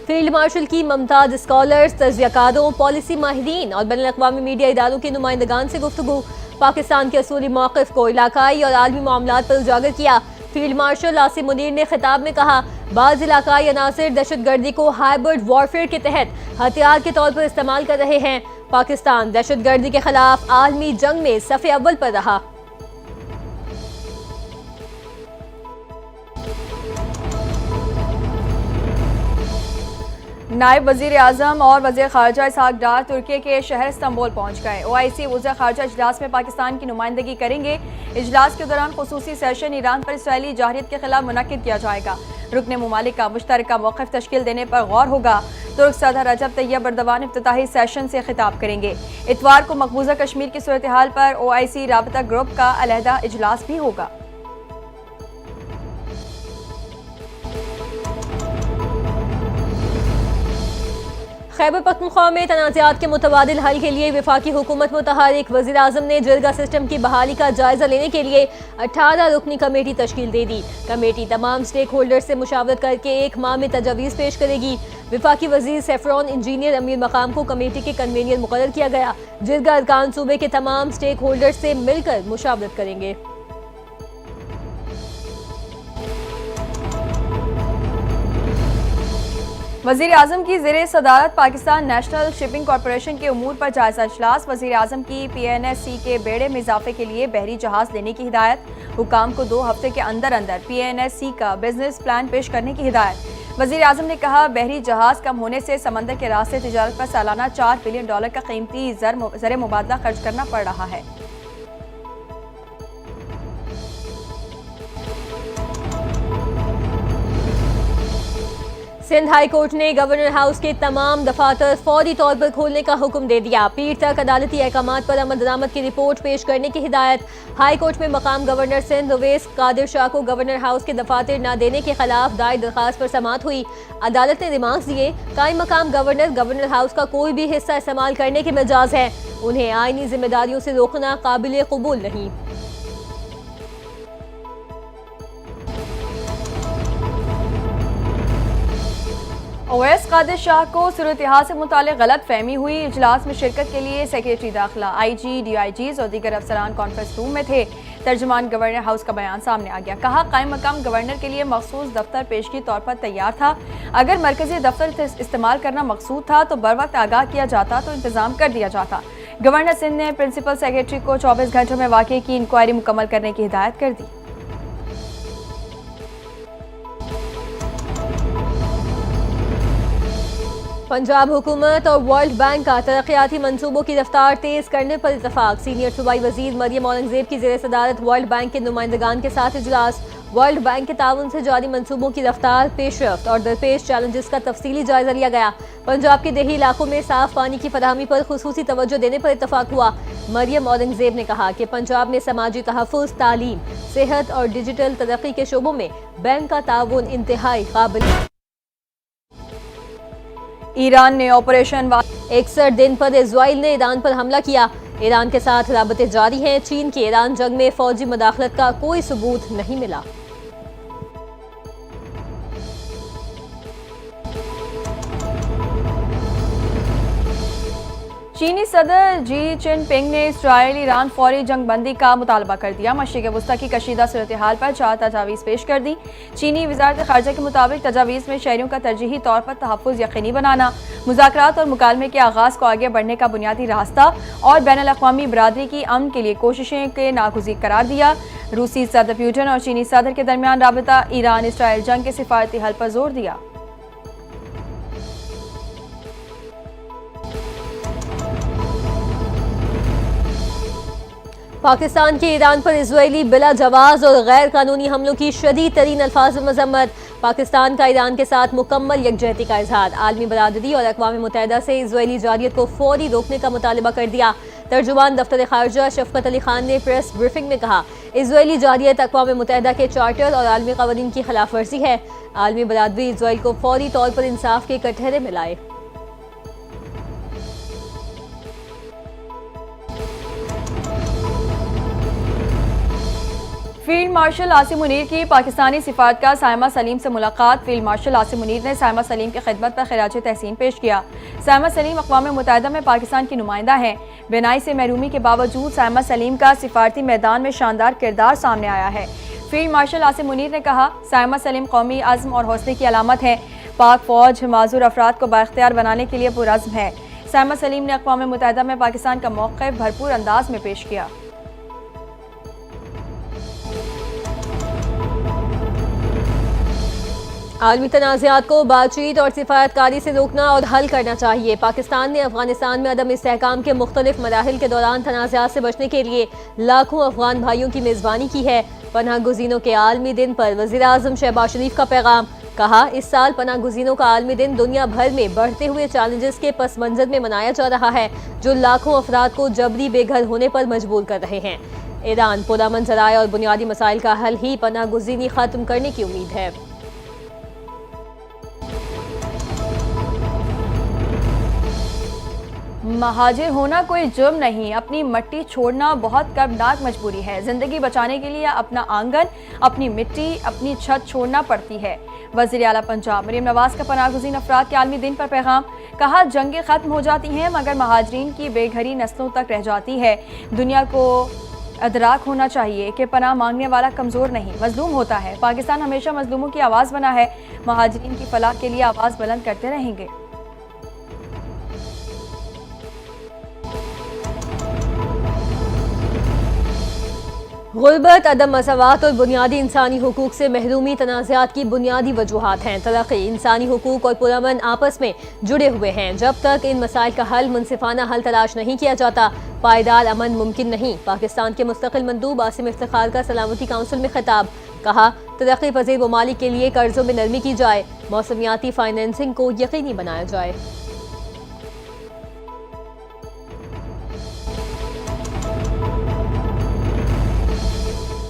Field marshal की Mumtaz scholars, तज्ज़ियाकारों, policy माहिरीन और बैनुल-अक़वामी media इदारों के नुमाइंदगान से गुफ्तगू। पाकिस्तान के असूली मौक़िफ़ को इलाकाई और आलमी मामलात पर उजागर किया। फील्ड मार्शल आसिम मुनीर ने खिताब में कहा, बाज़ इलाकाई अनासिर दहशतगर्दी को हाइब्रिड वॉरफेयर के तहत हथियार के तौर पर इस्तेमाल कर रहे हैं। पाकिस्तान दहशतगर्दी के खिलाफ आलमी जंग में सफ़े अव्वल पर रहा। नायब वज़ीर आज़म और वज़ीर ख़ारजा इसहाक़ डार तुर्की के शहर इस्तांबुल पहुँच गए। OIC वज़ीर ख़ारजा इजलास में पाकिस्तान की नुमाइंदगी करेंगे। इजलास के दौरान ख़ुसूसी सेशन ईरान पर इसराइली जाहिरियत के खिलाफ मुनक़्क़िद किया जाएगा। रुकने मुमालिक का मुश्तरका मौक़िफ़ तश्कील देने पर गौर होगा। तुर्क सदर रजब तैयब एर्दोगान इफ्तिताही सेशन से खिताब करेंगे। इतवार को मकबूजा कश्मीर की सूरत हाल पर OIC राबता ग्रुप का अलहदा इजलास भी होगा। खैबर पख्तूनख्वा में तनाज़ात के मुतबादिल हल के लिए वफाकी हुकूमत मुतहरिक। वज़ीर आज़म ने जिरगा सिस्टम की बहाली का जायजा लेने के लिए 18 रुकनी कमेटी तश्कील दे दी। कमेटी तमाम स्टेक होल्डर से मुशावरत करके 1 माह में तजावीज़ पेश करेगी। वफाकी वज़ीर सेफ्रॉन इंजीनियर अमीर मकाम को कमेटी के कन्वीनियर मुकर्रर किया गया। जिरगा अरकान सूबे के तमाम स्टेक होल्डर से मिलकर मुशावरत करेंगे। वज़ीर आज़म की ज़ेरे सदारत पाकिस्तान नेशनल शिपिंग कॉरपोरेशन के उमूर पर जायजा इजलास। वज़ीर आज़म की PNSC के बेड़े में इजाफे के लिए बहरी जहाज़ लेने की हिदायत। हुकाम को 2 हफ्ते के अंदर अंदर PNSC का बिजनेस प्लान पेश करने की हिदायत। वज़ीर आज़म ने कहा, बहरी जहाज़ कम होने से समंदर के रास्ते तिजारत पर सालाना $4 बिलियन का कीमती ज़र मुबादला खर्च करना पड़ रहा है। सिंध हाई कोर्ट ने गवर्नर हाउस के तमाम दफातर फौरी तौर पर खोलने का हुक्म दे दिया। पीर तक अदालती अहकामात पर अमल दरामद की रिपोर्ट पेश करने की हिदायत। हाई कोर्ट में मकाम गवर्नर सिंध उवैस कादिर शाह को गवर्नर हाउस के दफातर न देने के खिलाफ दायर दरखास्त पर समाअत हुई। अदालत ने रिमार्क्स दिए, कायम मकाम गवर्नर हाउस का कोई भी हिस्सा इस्तेमाल करने के मिजाज है। उन्हें आईनी जिम्मेदारियों से रोकना काबिल कबूल नहीं। ओवैस कादिर शाह को सूरत-ए-हाल से मुतालिक गलत फहमी हुई। इजलास में शिरकत के लिए सेक्रेटरी दाखिला, IG, DIGs और दीगर अफसरान कॉन्फ्रेंस रूम में थे। तर्जुमान गवर्नर हाउस का बयान सामने आ गया। कहा, कायम मकाम गवर्नर के लिए मखसूस दफ्तर पेशगी तौर पर तैयार था। अगर मरकजी दफ्तर इस्तेमाल करना मकसूद था तो बर वक्त आगाह किया जाता तो इंतजाम कर दिया जाता। गवर्नर सिंध ने प्रिंसिपल सेक्रेटरी को 24 घंटों में वाक़े की इंक्वायरी मुकम्मल करने की हिदायत कर दी। पंजाब हुकूमत और वर्ल्ड बैंक का तरक्याती मंसूबों की रफ्तार तेज करने पर इतफाक। सीनियर सूबाई वजीर मरियम औरंगजेब की ज़ेर सदारत वर्ल्ड बैंक के नुमाइंदगान के साथ इजलास। वर्ल्ड बैंक के ताउन से जारी मंसूबों की रफ्तार, पेशरफ्त और दरपेश चैलेंजेस का तफसीली जायजा लिया गया। पंजाब के देही इलाकों में साफ पानी की फराहमी पर खुसूसी तवज्जो देने पर इतफाक हुआ। मरियम औरंगजेब ने कहा कि पंजाब में समाजी तहफ़्फ़ुज़, तालीम, सेहत और डिजिटल तरक्की के शोबों में बैंक का ताउन इंतहाई काबिल। ईरान ने ऑपरेशन 61 दिन पर इजराइल ने ईरान पर हमला किया। ईरान के साथ राबते जारी हैं। चीन की ईरान जंग में फौजी मुदाखलत का कोई सबूत नहीं मिला। चीनी सदर जी जिनपिंग ने इसराइल ईरान फौरी जंग बंदी का मुतालबा कर दिया। मशरिक़ वस्ता की कशीदा सूरत हाल पर 4 तजावीज़ पेश कर दी। चीनी वज़ारत ख़ारजा के मुताबिक तजावीज़ में शहरियों का तरजीही तौर पर तहफ़्फ़ुज़ यकीनी बनाना, मुज़ाकरात और मुकालमे के आगाज़ को आगे बढ़ने का बुनियादी रास्ता और बैनुल-अक़वामी बरादरी की अमन के लिए कोशिशें के नागुज़ीर करार दिया। रूसी सदर पुतिन और चीनी सदर के दरमियान राबता, ईरान इसराइल जंग के सिफारती हल पर जोर दिया। पाकिस्तान के ईरान पर इजरायली बिला जवाज़ और गैर कानूनी हमलों की शदीद तरीन अल्फाज में मज़म्मत। पाकिस्तान का ईरान के साथ मुकम्मल यकजहती का इजहार। आलमी बरादरी और अक़वाम मुत्तहिदा से इजरायली जारियत को फौरी रोकने का मुतालबा कर दिया। तर्जुमान दफ्तर ख़ारजा शफ़क़त अली खान ने प्रेस ब्रीफिंग में कहा, इजरायली जारियत अक़वाम मुत्तहिदा के चार्टर और आलमी क़वानीन की खिलाफ वर्जी है। आलमी बरादरी इजराइल को फौरी तौर पर इंसाफ के कटहरे में लाए। फील्ड मार्शल आसिम मुनीर की पाकिस्तानी सिफारतकार साइमा सलीम से मुलाकात। फील्ड मार्शल आसिम मुनीर ने साइमा सलीम की खिदमत पर खिराज तहसीन पेश किया। साइमा सलीम अक़वाम मुत्तहिदा में पाकिस्तान की नुमाइंदा हैं। बिनाई से महरूमी के बावजूद साइमा सलीम का सिफारती मैदान में शानदार किरदार सामने आया है। फील्ड मार्शल आसिम मुनीर ने कहा, साइमा सलीम कौमी अज़्म और हौसले की अलामत है। पाक फौज माजूर अफराद को बाइख्तियार बनाने के लिए पुरअज़्म है। साइमा सलीम ने अक़वाम मुत्तहिदा में पाकिस्तान का मौक़िफ़ भरपूर अंदाज में पेश किया। आलमी तनाज़ात को बातचीत और सिफारतकारी से रोकना और हल करना चाहिए। पाकिस्तान ने अफगानिस्तान में अदम इस्तेहकाम के मुख्तलिफ मराहिल के दौरान तनाज़ात से बचने के लिए लाखों अफगान भाइयों की मेज़बानी की है। पनाह गुज़ीनों के आलमी दिन पर वज़ीर आज़म शहबाज शरीफ का पैगाम। कहा, इस साल पनाह गुज़ीनों का आलमी दिन दुनिया भर में बढ़ते हुए चैलेंजेस के पस मंज़र में मनाया जा रहा है, जो लाखों अफराद को जबरी बेघर होने पर मजबूर कर रहे हैं। ईरान पुरअमन ज़राए और बुनियादी मसाइल का हल ही पनाह गुज़ीनी ख़त्म करने की उम्मीद है। महाजिर होना कोई जुर्म नहीं, अपनी मट्टी छोड़ना बहुत कर्बनाक मजबूरी है। जिंदगी बचाने के लिए अपना आंगन, अपनी मिट्टी, अपनी छत छोड़ना पड़ती है। वज़ीर आला पंजाब मरीम नवाज का पनाह गुज़ीन अफराद के आलमी दिन पर पैगाम। कहा, जंगें ख़त्म हो जाती हैं मगर महाजरीन की बेघरी नस्लों तक रह जाती है। दुनिया को अदराक होना चाहिए कि पनाह मांगने वाला कमज़ोर नहीं, मजलूम होता है। पाकिस्तान हमेशा मजलूमों की आवाज़ बना है। महाजरीन की फलाह के लिए आवाज़ बुलंद करते रहेंगे। गुर्बत, अदम मसावात और बुनियादी इंसानी हुकूक से महरूमी तनाज़ात की बुनियादी वजूहात हैं। तरक्की, इंसानी हुकूक और पुरअमन आपस में जुड़े हुए हैं। जब तक इन मसाइल का हल मुनसिफाना हल तलाश नहीं किया जाता, पायदार अमन मुमकिन नहीं। पाकिस्तान के मुस्तकिल मंदूब आसिम इफ्तिखार का सलामती काउंसिल में खिताब। कहा, तरक्की पजीर ममालिक के लिए कर्जों में नरमी की जाए, मौसमियाती फाइनेंसिंग को यकीनी बनाया जाए।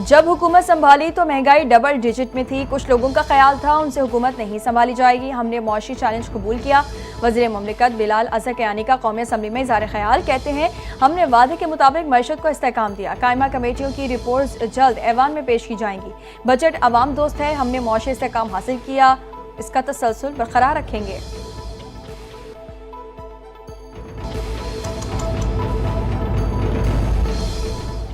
जब हुकूमत संभाली तो महंगाई डबल डिजिट में थी। कुछ लोगों का ख्याल था उनसे हुकूमत नहीं संभाली जाएगी। हमने मुआशी चैलेंज कबूल किया। वज़ीर मुमलिकत बिलाल अज़हर कयानी का कौमी असम्बली में इज़हार ख्याल। कहते हैं, हमने वादे के मुताबिक मईशत को इस्तेहकाम दिया। कायमा कमेटियों की रिपोर्ट्स जल्द ऐवान में पेश की जाएंगी। बजट अवाम दोस्त है। हमने मुआशी इस्तेहकाम हासिल किया, इसका तसलसल बरकरार रखेंगे।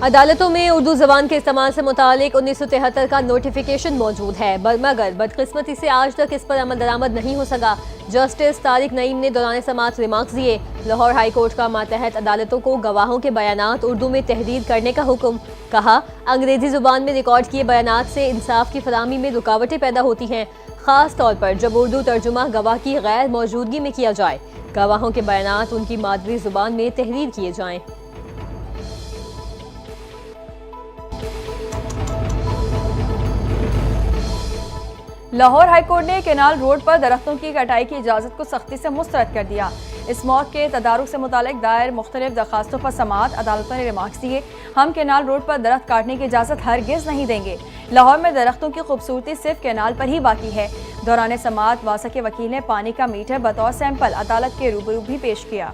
अदालतों में उर्दू ज़बान के इस्तेमाल से मुतालिक 1973 का नोटिफिकेशन मौजूद है, मगर बदकिस्मती से आज तक इस पर अमल दरामद नहीं हो सका। जस्टिस तारिक नईम ने दौरान समाअत रिमार्क्स दिए। लाहौर हाई कोर्ट का मातहत अदालतों को गवाहों के बयानात उर्दू में तहरीर करने का हुक्म। कहा, अंग्रेजी ज़ुबान में रिकॉर्ड किए बयानात से इंसाफ की फराहमी में रुकावटें पैदा होती हैं, ख़ास तौर पर जब उर्दू तर्जुमा गवाह की गैर मौजूदगी में किया जाए। गवाहों के बयानात उनकी मादरी ज़ुबान में तहरीर किए जाएँ। लाहौर हाईकोर्ट ने केनाल रोड पर दरख्तों की कटाई की इजाज़त को सख्ती से मुस्तरद कर दिया। इस मौके के तदारुक से मुतालिक दायर मुख्तलिफ दरखास्तों पर समाअत अदालतों ने रिमार्क्स दिए। हम केनाल रोड पर दरख्त काटने की इजाज़त हरगिज़ नहीं देंगे। लाहौर में दरख्तों की खूबसूरती सिर्फ केनाल पर ही बाकी है। दौरान समाअत वासा के वकील ने पानी का मीटर बतौर सैंपल अदालत के रूबरू भी पेश किया।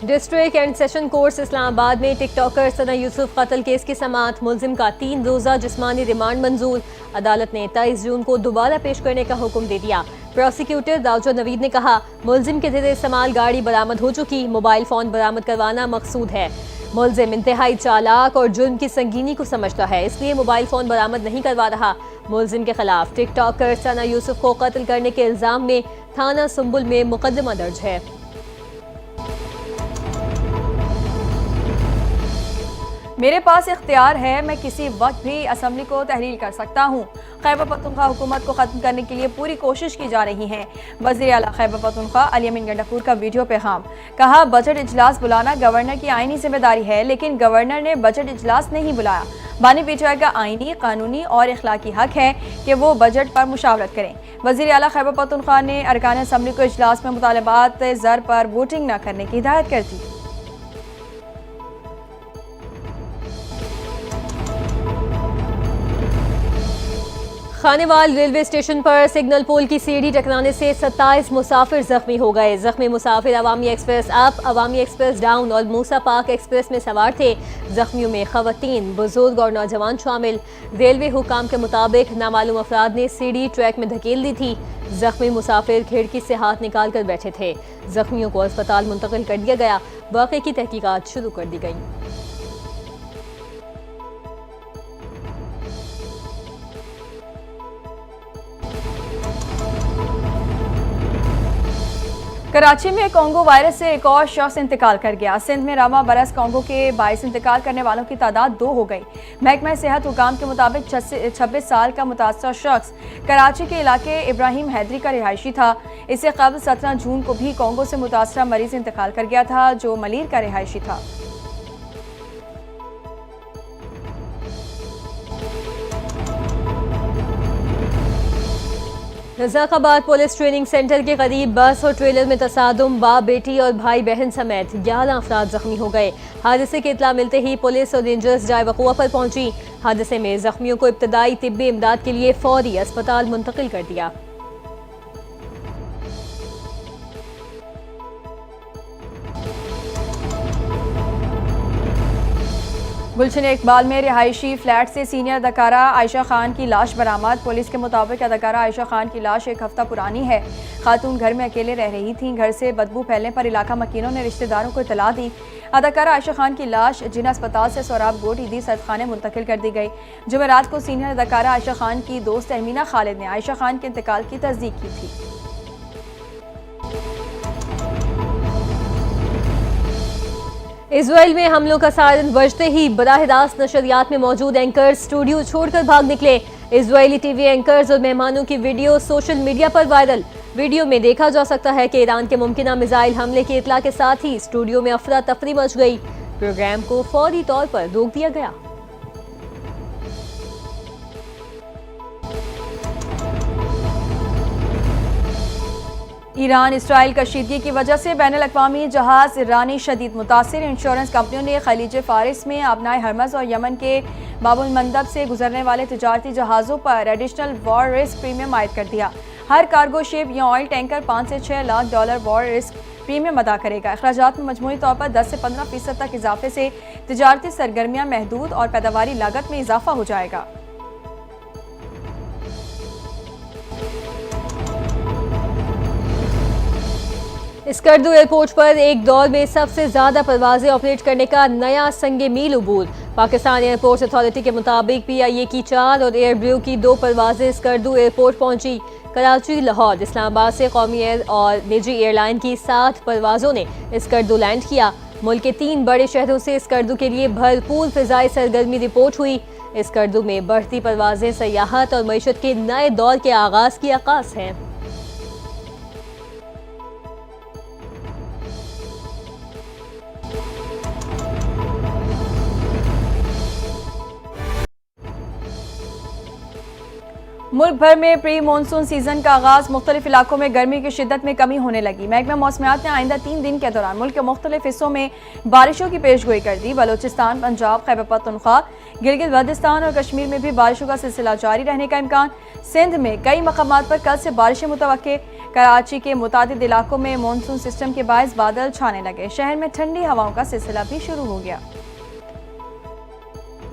District and session courts Islamabad में टिकटॉकर सना यूसुफ कत्ल केस की समाअत। मुलजिम का 3 रोज़ा जिस्मानी रिमांड मंजूर। अदालत ने 23 जून को दोबारा पेश करने का हुक्म दे दिया। प्रोसिक्यूटर दाऊद नवीद ने कहा, मुलजिम के ज़ेर इस्तेमाल गाड़ी बरामद हो चुकी, मोबाइल फ़ोन बरामद करवाना मकसूद है। मुलजिम इंतहाई चालाक और जुर्म की संगीनी को समझता है, इसलिए मोबाइल फ़ोन बरामद नहीं करवा रहा। मुलजिम के खिलाफ टिकटॉकर सना यूसुफ को कत्ल करने के इल्ज़ाम में थाना सुंबुल में मुकदमा दर्ज है। मेरे पास इख्तियार है, मैं किसी वक्त भी असम्बली को तहरीर कर सकता हूँ। खैबर पख्तूनख्वा हुकूमत को ख़त्म करने के लिए पूरी कोशिश की जा रही है। वज़ीर आला खैबर पख्तूनख्वा अली अमीन गंडापुर का वीडियो पैगाम। कहा, बजट इजलास बुलाना गवर्नर की आईनी जिम्मेदारी है, लेकिन गवर्नर ने बजट इजलास नहीं बुलाया। बानी पीटीआई का आईनी, कानूनी और इखलाकी हक है कि वो बजट पर मुशावरत करें। वज़ीर आला खैबर पख्तूनख्वा ने अरकान असम्बली को इजलास में मुतालबात ज़र पर वोटिंग न करने की हिदायत कर दी। खानेवाल रेलवे स्टेशन पर सिग्नल पोल की सीढ़ी टकराने से 27 मुसाफिर जख्मी हो गए। जख्मी मुसाफिर अवामी एक्सप्रेस अप, अवामी एक्सप्रेस डाउन और मूसा पार्क एक्सप्रेस में सवार थे। जख्मियों में खवातीन, बुजुर्ग और नौजवान शामिल। रेलवे हुकाम के मुताबिक नामालूम अफराद ने सीढ़ी ट्रैक में धकेल दी थी। जख्मी मुसाफिर खिड़की से हाथ निकाल कर बैठे थे। जख्मियों को अस्पताल मुंतकिल कर दिया गया। वाक़े की तहकीकात शुरू कर दी गई। कराची में कोंगो वायरस से एक और शख्स इंतकाल कर गया। सिंध में रवा बरस कोंगो के 22 इंतकाल करने वालों की तादाद 2 हो गई। महकमा सेहत हुकाम के मुताबिक 26 साल का मुतासर शख्स कराची के इलाके इब्राहिम हैदरी का रिहायशी था। इससे कबल 17 जून को भी कोंगो से मुतासरा मरीज इंतकाल कर गया था, जो मलीर का रिहायशी था। रज़ाकाबाद पुलिस ट्रेनिंग सेंटर के करीब बस और ट्रेलर में तसादुम, बाप बेटी और भाई बहन समेत 11 अफराद जख्मी हो गए। हादसे की इत्तला मिलते ही पुलिस और रेंजर्स जाए वक़ुआ पर पहुंची। हादसे में जख्मियों को इब्तदाई तिब्बी इमदाद के लिए फौरी अस्पताल मुंतकिल कर दिया। गुलशन इकबाल में रिहायशी फ्लैट से सीनियर अदाकारा आयशा खान की लाश बरामद। पुलिस के मुताबिक अदाकारा आयशा खान की लाश एक हफ्ता पुरानी है। खातून घर में अकेले रह रही थीं। घर से बदबू फैलने पर इलाका मकीनों ने रिश्तेदारों को इतला दी। अदाकारा आयशा खान की लाश जिना अस्पताल से सोराब गोट ईदी सदखाने मुंतकिल कर दी गई। जुमेरात को सीनियर अदाकारा आयशा खान की दोस्त अहमीना खालिद ने आयशा खान के इंतकाल की तस्दीक की थी। इजराइल में हमलों का सायरन बजते ही बराह रास्त नशरियात में मौजूद एंकर्स स्टूडियो छोड़कर भाग निकले। इजरायली टीवी एंकर्स और मेहमानों की वीडियो सोशल मीडिया पर वायरल। वीडियो में देखा जा सकता है कि ईरान के मुमकिना मिसाइल हमले की इतला के साथ ही स्टूडियो में अफरा तफरी मच गई। प्रोग्राम को फौरी तौर पर रोक दिया गया। ईरान इसराइल कशीदगी की वजह से बैनुल अक़वामी जहाज ईरानी शदीद मुतासिर। इंश्योरेंस कंपनियों ने खलीज फारिस में आबनाए हरमज और यमन के बाबुल मंदब से गुजरने वाले तिजारती जहाज़ों पर एडिशनल वॉर रिस्क प्रीमियम आयद कर दिया। हर कार्गो शिप या ऑयल टैंकर 5 से 6 lakh dollar war risk premium अदा करेगा। अखराजात में मजमूई तौर पर 10 से 15% तक इजाफे से तिजारती सरगर्मियाँ महदूद और पैदावारी लागत में इजाफा हो जाएगा। स्कर्दू एयरपोर्ट पर एक दौर में सबसे ज्यादा परवाजें ऑपरेट करने का नया संगे मील उबूर। पाकिस्तान एयरपोर्ट्स अथॉरिटी के मुताबिक PIA की 4 और एयर ब्लू की 2 परवाजें स्कर्दू एयरपोर्ट पहुंची। कराची, लाहौर, इस्लामाबाद से कौमी एयर और निजी एयरलाइन की 7 परवाजों ने स्कर्दू लैंड किया। मुल्क के 3 बड़े शहरों से स्कर्दू के लिए भरपूर फिजाई सरगर्मी रिपोर्ट हुई। स्कर्दू में बढ़ती परवाजें सयाहत और मईशत के नए दौर के आगाज की अक्कास हैं। मुल्क भर में प्री मानसून सीजन का आगाज। मुख्तलिफ इलाकों में गर्मी की शिद्दत में कमी होने लगी। महकमा मौसमियात ने आइंदा 3 दिन के दौरान मुल्क के मुख्तलिफ हिस्सों में बारिशों की पेशगोई कर दी। बलोचिस्तान, पंजाब, खैबर पख्तूनख्वा, गिलगित बल्तिस्तान और कश्मीर में भी बारिशों का सिलसिला जारी रहने का इम्कान। सिंध में कई मकामात पर कल से बारिशें मुतवक्के। कराची के मुतादिद इलाकों में मानसून सिस्टम के बायस बादल छाने लगे। शहर में ठंडी हवाओं का सिलसिला भी शुरू हो गया।